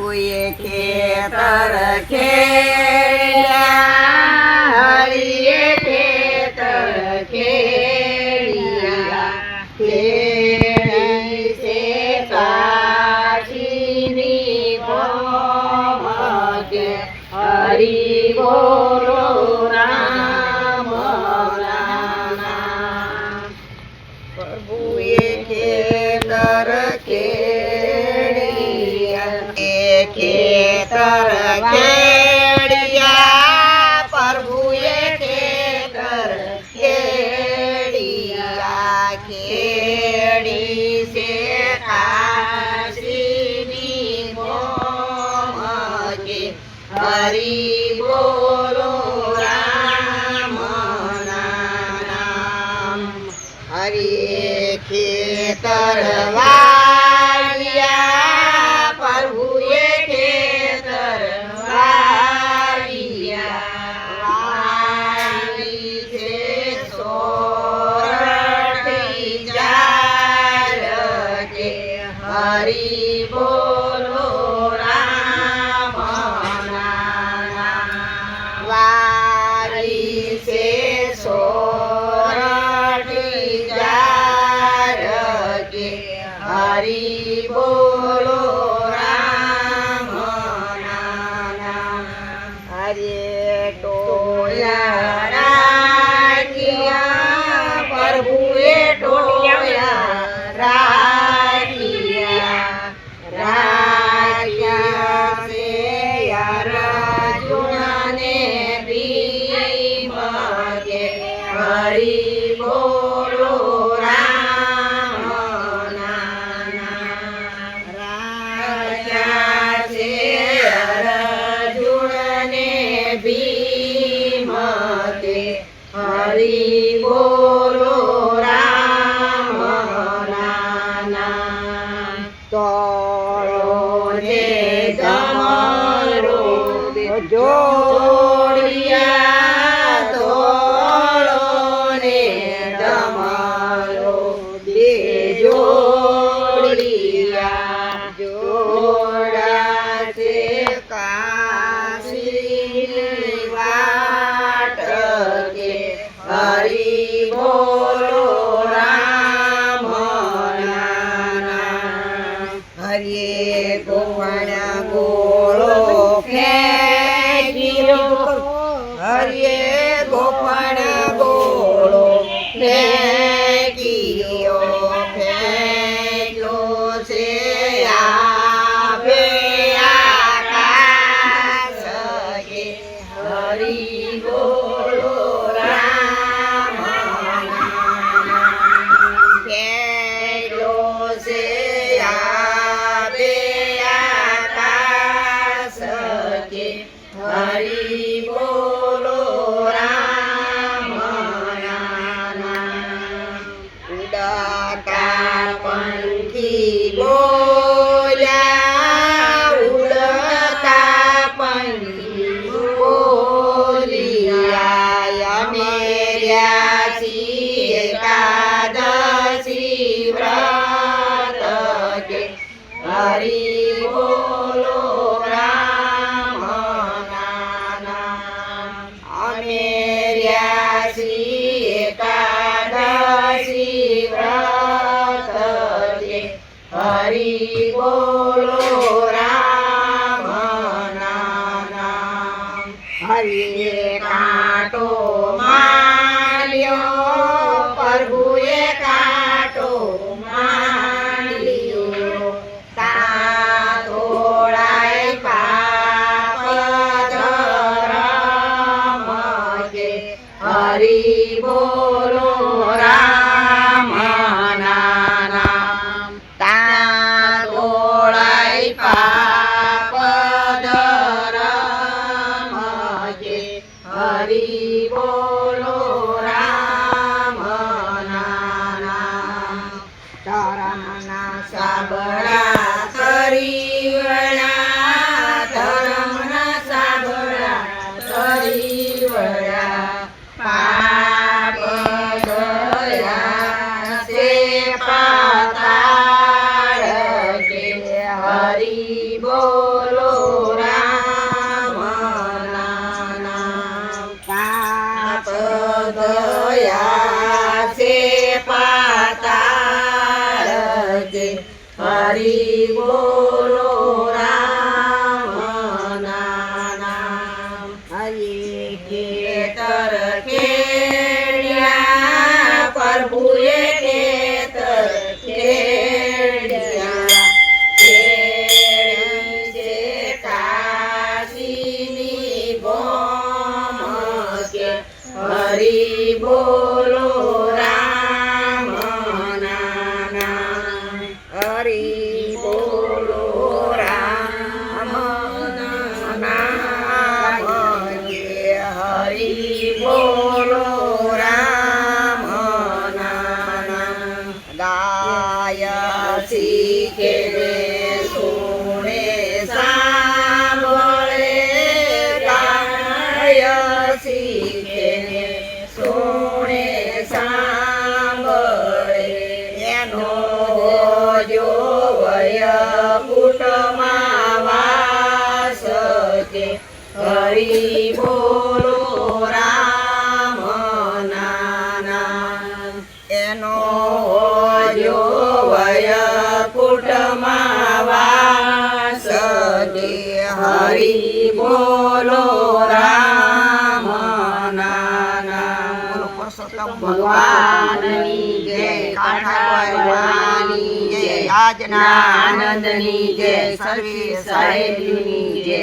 પ્રભુએ ખેતર ખેડ્યા, હરિએ ખેતર ખેડ્યા, ખેડી છે કાશીની ભોમકે, હરિ બોલો રામ રામ. પ્રભુએ ખેતર ખેડ્યા, ખેતર ખેડ્યા, પ્રભુએ ખેતર ખેડ્યા, ખેડી છે કાશીની ભોમકે, હરિ બોલો રામ નામ. હરિએ ખેતર વાવ્યા, પ્રભુએ ખેતર વાવ્યા, વાવી છે સોરઠી ચાર કે, હરિ બોલો રામ નામ. વાવી છે સોરઠી ચાર કે, હરિ બોલો રામ નામ. હરે ટોળા રાખ્યા, પ્રભુએ ટોળા રાખ્યા, રાખ્યા છે અર્જુનને ભીમ કે, હરિ બોલો રામ નામ. રાખ્યા છે અર્જુનને ભીમ કે, હરિ બોલો રામ નામ. તોળો ને તમારો જોડિયા, તોળો ને તમારો બે જોડિયા, જોડા છે કાશીની વાટ કે, હરિ બોલો રામ નામ. હરિએ ગોવાણા ગોળો ફેંક્યો, હરિએ ગોવાણા ગોળો ફેંક્યો, ફેંક્યો છે આપે આકાશ કે, હરિ બોલો રામ નામ. ફેંક્યો છે આપે આકાશ કે, હરિ બોલો રામ નામ. ઉડતા પંખી બોલ્યા, ઉડતા પંખી બોલ્યા, અમે રહ્યા છીએ એકાદશી વ્રત કે, હરિ બોલો રામ નામ. અમે રહ્યા છીએ એકાદશી વ્રત કે, હરિ બોલો રામ નામ. હરિએ કાંટો માર્યો, પ્રભુએ કાંટો માર્યો, તા તોળાય પાપ ધર્મ કે, હરિ બોલો રામ નામ. તા તોળાય પાપ ધર્મ કે, કુટમાં વાસ છે હરી બોલો રામ નાના એનો જો વય કુટમાં વાસ છે હરી બોલો રામ નાના પુરુષોત્તમ ભગવાનની જય કાઠા ભગવાનની જય આજના આનંદની જય સર્વે સાહેબની જય